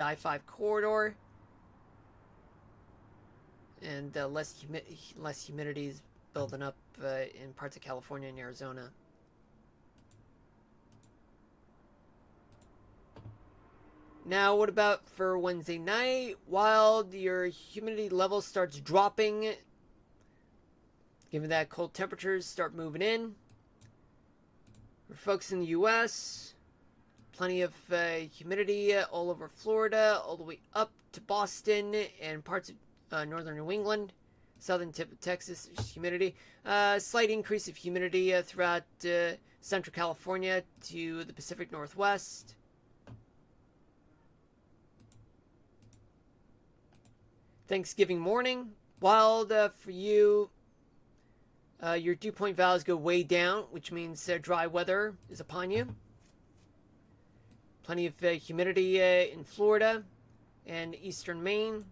I-5 corridor, and less humidity is building up in parts of California and Arizona. Now, what about for Wednesday night? While your humidity level starts dropping, given that cold temperatures start moving in, for folks in the U.S., plenty of humidity all over Florida, all the way up to Boston and parts of northern New England, southern tip of Texas, humidity. Slight increase of humidity throughout central California to the Pacific Northwest. Thanksgiving morning, wild for you. Your dew point values go way down, which means dry weather is upon you. Plenty of humidity in Florida and eastern Maine.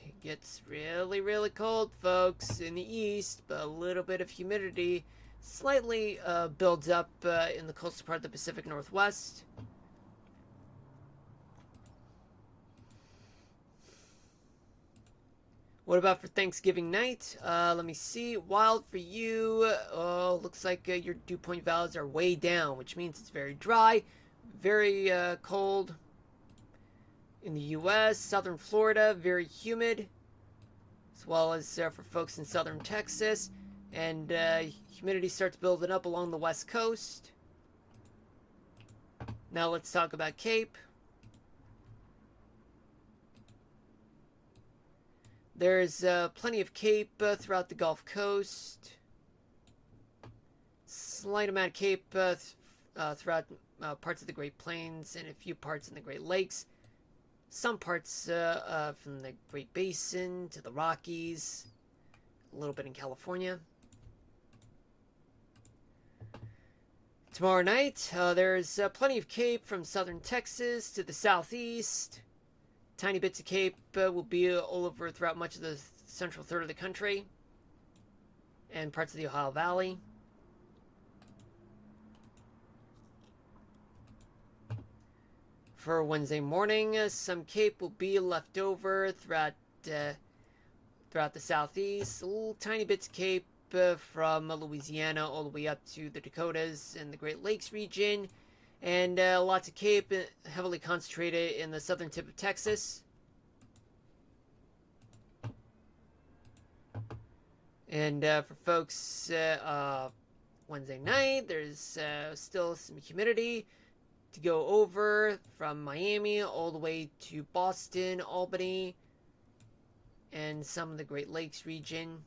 It gets really, really cold, folks, in the east, but a little bit of humidity slightly builds up in the coastal part of the Pacific Northwest. What about for Thanksgiving night? Let me see. Wild for you. Looks like your dew point values are way down, which means it's very dry, very cold. In the U.S., southern Florida, very humid, as well as for folks in southern Texas. And humidity starts building up along the west coast. Now let's talk about Cape. There's plenty of Cape throughout the Gulf Coast. Slight amount of Cape throughout parts of the Great Plains and a few parts in the Great Lakes. Some parts from the Great Basin to the Rockies. A little bit in California. Tomorrow night, there's plenty of Cape from southern Texas to the southeast. Tiny bits of Cape will be all over throughout much of the central third of the country and parts of the Ohio Valley. For Wednesday morning, some Cape will be left over throughout the southeast. Little tiny bits of Cape from Louisiana all the way up to the Dakotas and the Great Lakes region. And lots of Cape heavily concentrated in the southern tip of Texas. And for folks Wednesday night, there's still some humidity to go over from Miami all the way to Boston, Albany, and some of the Great Lakes region.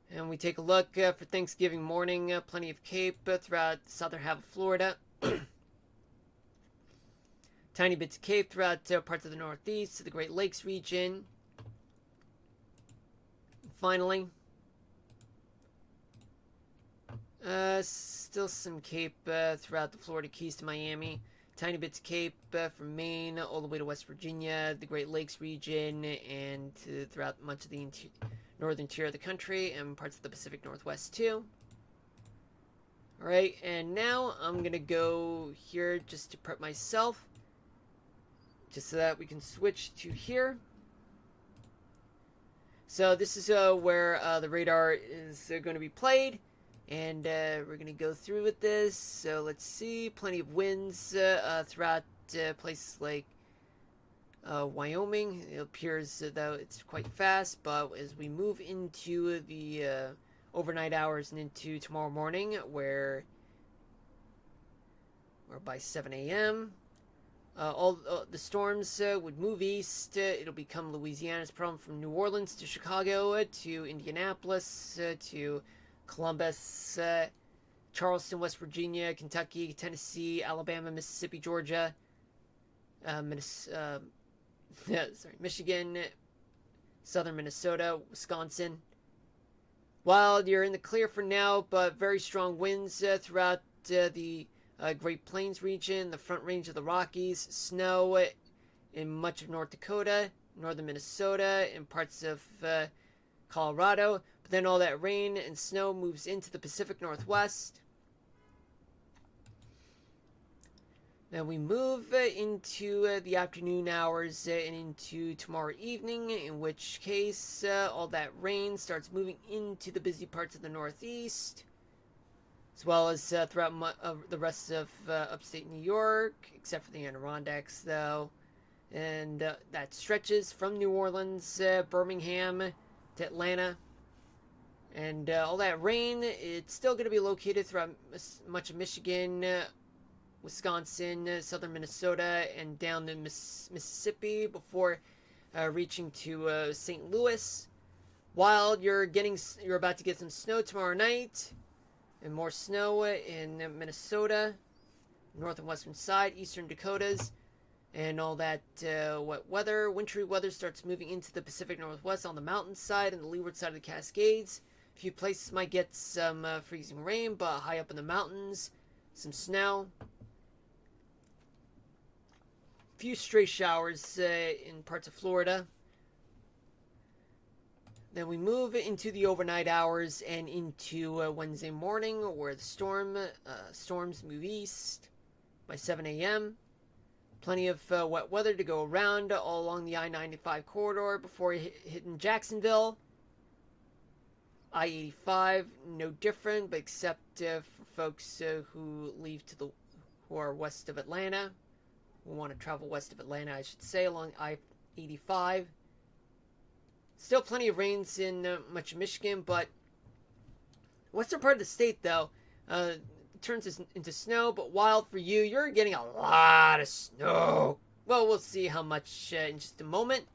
And we take a look for Thanksgiving morning. Plenty of Cape throughout the southern half of Florida. Tiny bits of Cape throughout parts of the Northeast, the Great Lakes region. And finally, still some Cape throughout the Florida Keys to Miami. Tiny bits of Cape from Maine all the way to West Virginia, the Great Lakes region, and throughout much of the northern tier of the country and parts of the Pacific Northwest too. Alright, and now I'm going to go here just to prep myself, just so that we can switch to here. So this is where the radar is going to be played, and we're going to go through with this. So let's see, plenty of winds throughout places like Wyoming. It appears though it's quite fast, but as we move into the overnight hours and into tomorrow morning, where by 7 a.m. All the storms would move east. It'll become Louisiana's problem from New Orleans to Chicago to Indianapolis to Columbus, Charleston, West Virginia, Kentucky, Tennessee, Alabama, Mississippi, Georgia, Michigan, southern Minnesota, Wisconsin. While you're in the clear for now, but very strong winds throughout the Great Plains region, the Front Range of the Rockies, snow in much of North Dakota, northern Minnesota, and parts of Colorado. But then all that rain and snow moves into the Pacific Northwest. Then we move into the afternoon hours and into tomorrow evening, in which case all that rain starts moving into the busy parts of the Northeast, as well as throughout the rest of upstate New York, except for the Adirondacks, though. And that stretches from New Orleans, Birmingham to Atlanta. And all that rain, it's still going to be located throughout much of Michigan, Wisconsin, southern Minnesota, and down to Mississippi before reaching to St. Louis. While you're about to get some snow tomorrow night, and more snow in Minnesota, north and western side, eastern Dakotas, and all that wet weather. Wintry weather starts moving into the Pacific Northwest on the mountainside and the leeward side of the Cascades. A few places might get some freezing rain, but high up in the mountains, some snow. Few stray showers in parts of Florida. Then we move into the overnight hours and into Wednesday morning, where the storms move east by 7 a.m. Plenty of wet weather to go around all along the I-95 corridor before hitting Jacksonville. I-85, no different, but except for folks who are west of Atlanta. We want to travel west of Atlanta, I should say, along I-85. Still plenty of rains in much of Michigan, but western part of the state, though, turns into snow. But wild for you, you're getting a lot of snow. Well, we'll see how much in just a moment.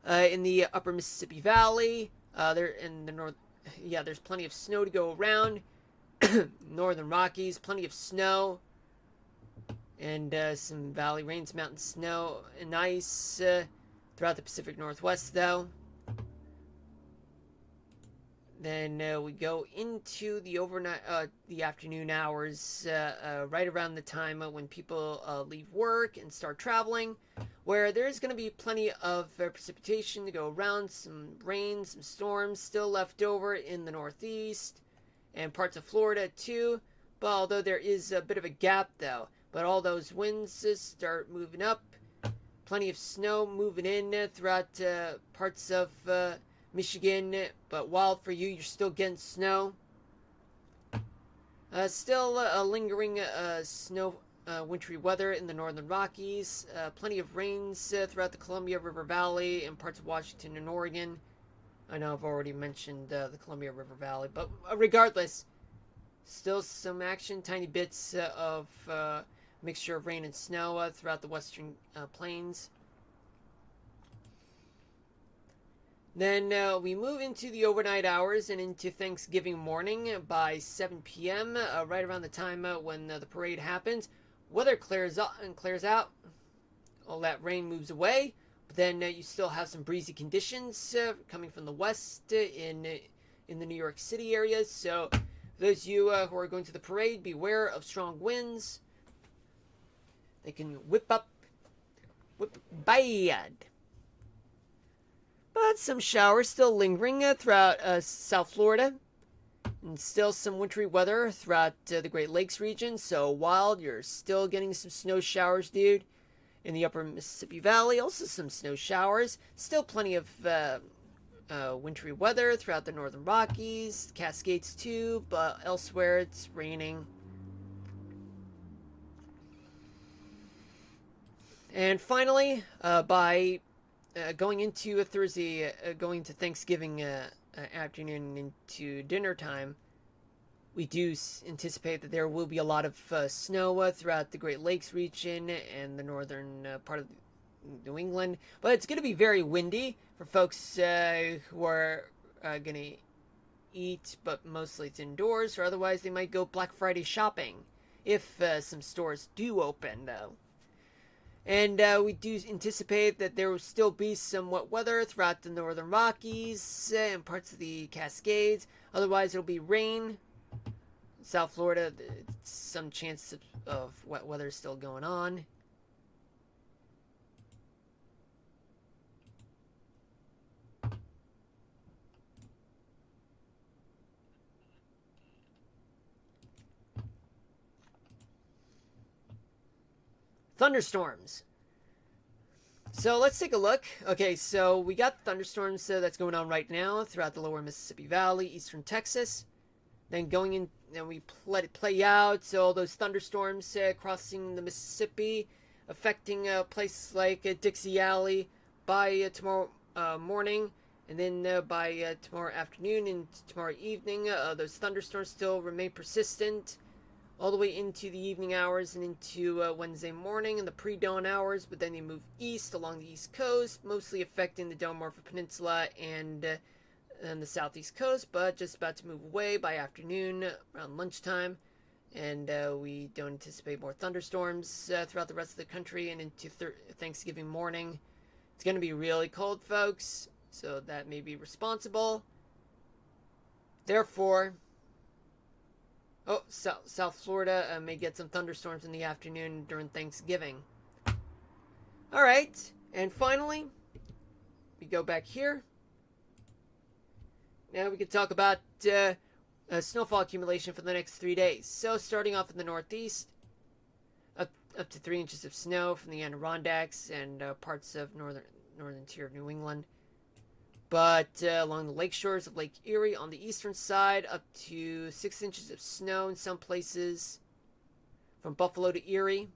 In the upper Mississippi Valley, there's plenty of snow to go around. Northern Rockies, plenty of snow. And some valley rains, mountain snow, and ice throughout the Pacific Northwest, though. Then we go into the afternoon hours, right around the time when people leave work and start traveling, where there's going to be plenty of precipitation to go around, some rain, some storms still left over in the Northeast and parts of Florida, too. But although there is a bit of a gap, though. But all those winds start moving up. Plenty of snow moving in throughout parts of Michigan. But wild for you, you're still getting snow. Still lingering snow, wintry weather in the northern Rockies. Plenty of rains throughout the Columbia River Valley and parts of Washington and Oregon. I know I've already mentioned the Columbia River Valley. But regardless, still some action. Tiny bits of mixture of rain and snow throughout the western plains. Then we move into the overnight hours and into Thanksgiving morning by 7 p.m., right around the time when the parade happens. Weather clears out. All that rain moves away. But then you still have some breezy conditions coming from the west in the New York City area. So those of you who are going to the parade, beware of strong winds. They can whip bad. But some showers still lingering throughout South Florida. And still some wintry weather throughout the Great Lakes region. So wild, you're still getting some snow showers, dude. In the upper Mississippi Valley, also some snow showers. Still plenty of wintry weather throughout the northern Rockies, Cascades too, but elsewhere it's raining. And finally, by going into Thursday, going to Thanksgiving afternoon into dinner time, we do anticipate that there will be a lot of snow throughout the Great Lakes region and the northern part of New England. But it's going to be very windy for folks who are going to eat, but mostly it's indoors, or otherwise they might go Black Friday shopping if some stores do open, though. And we do anticipate that there will still be some wet weather throughout the northern Rockies and parts of the Cascades. Otherwise, it'll be rain. South Florida, some chance of wet weather still going on. Thunderstorms. So let's take a look. Okay, so we got thunderstorms that's going on right now throughout the lower Mississippi Valley, eastern Texas. Then going in, then we let it play out. So all those thunderstorms crossing the Mississippi, affecting places like Dixie Alley by tomorrow morning, and then by tomorrow afternoon and tomorrow evening, those thunderstorms still remain persistent all the way into the evening hours and into Wednesday morning in the pre-dawn hours, but then they move east along the east coast, mostly affecting the Delmarva Peninsula and the southeast coast, but just about to move away by afternoon around lunchtime. And we don't anticipate more thunderstorms throughout the rest of the country and into Thanksgiving morning. It's going to be really cold, folks, so that may be responsible. Therefore, South Florida may get some thunderstorms in the afternoon during Thanksgiving. Alright, and finally, we go back here. Now we can talk about snowfall accumulation for the next 3 days. So starting off in the northeast, up to 3 inches of snow from the Adirondacks and parts of northern tier of New England. But along the lake shores of Lake Erie on the eastern side, up to 6 inches of snow in some places. From Buffalo to Erie.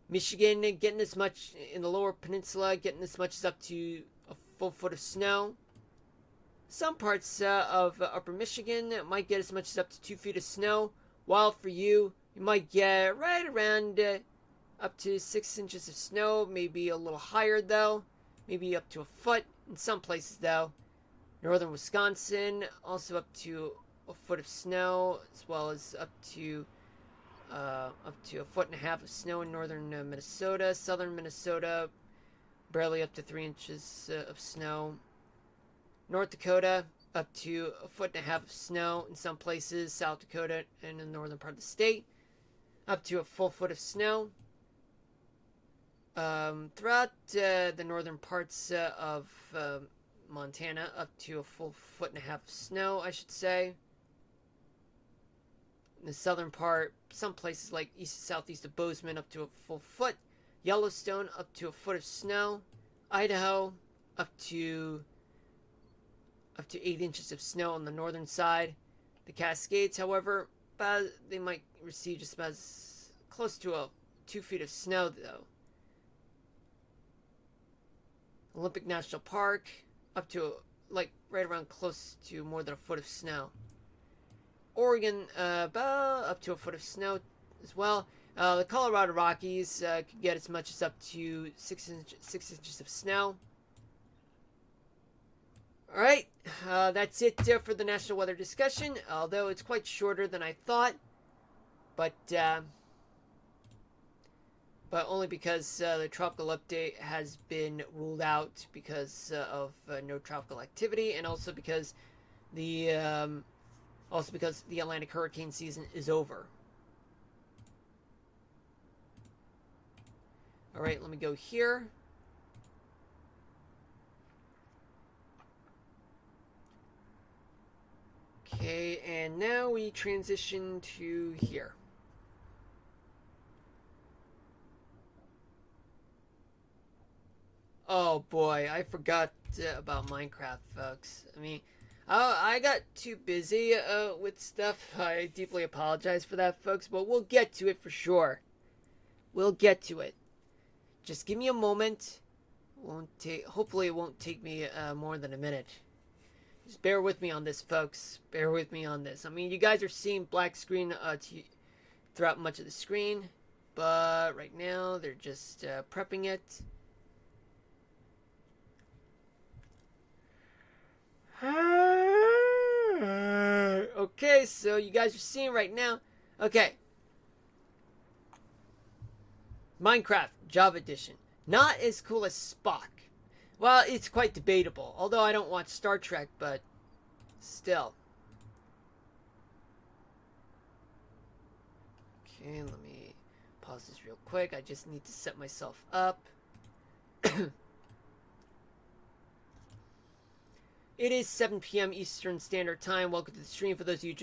Michigan getting as much, in the lower peninsula, getting as much as up to a full foot of snow. Some parts of upper Michigan might get as much as up to 2 feet of snow. While for you, you might get right around up to 6 inches of snow, maybe a little higher though. Maybe up to a foot in some places though. Northern Wisconsin also up to a foot of snow, as well as up to a foot and a half of snow in northern Minnesota. Southern Minnesota barely up to 3 inches of snow. North Dakota up to a foot and a half of snow in some places. South Dakota and in the northern part of the state up to a full foot of snow. Throughout the northern parts of Montana, up to a full foot and a half of snow, I should say. In the southern part, some places like east and southeast of Bozeman, up to a full foot. Yellowstone, up to a foot of snow. Idaho, up to 8 inches of snow on the northern side. The Cascades, however, they might receive just about as close to 2 feet of snow, though. Olympic National Park, up to right around close to more than a foot of snow. Oregon, about up to a foot of snow as well. The Colorado Rockies could get as much as up to 6 inches of snow. Alright, that's it for the national weather discussion, although it's quite shorter than I thought. But only because the tropical update has been ruled out because of no tropical activity, and also because the Atlantic hurricane season is over. All right, let me go here. Okay, and now we transition to here. Oh boy, I forgot about Minecraft, folks. I mean, I got too busy with stuff. I deeply apologize for that, folks, but we'll get to it for sure. We'll get to it. Just give me a moment. Hopefully it won't take me more than a minute. Just bear with me on this, folks. Bear with me on this. I mean, you guys are seeing black screen throughout much of the screen, but right now they're just prepping it. Okay, so you guys are seeing right now. Okay. Minecraft Java Edition. Not as cool as Spock. Well, it's quite debatable. Although I don't watch Star Trek, but still. Okay, let me pause this real quick. I just need to set myself up. It is 7 p.m. Eastern Standard Time. Welcome to the stream. For those of you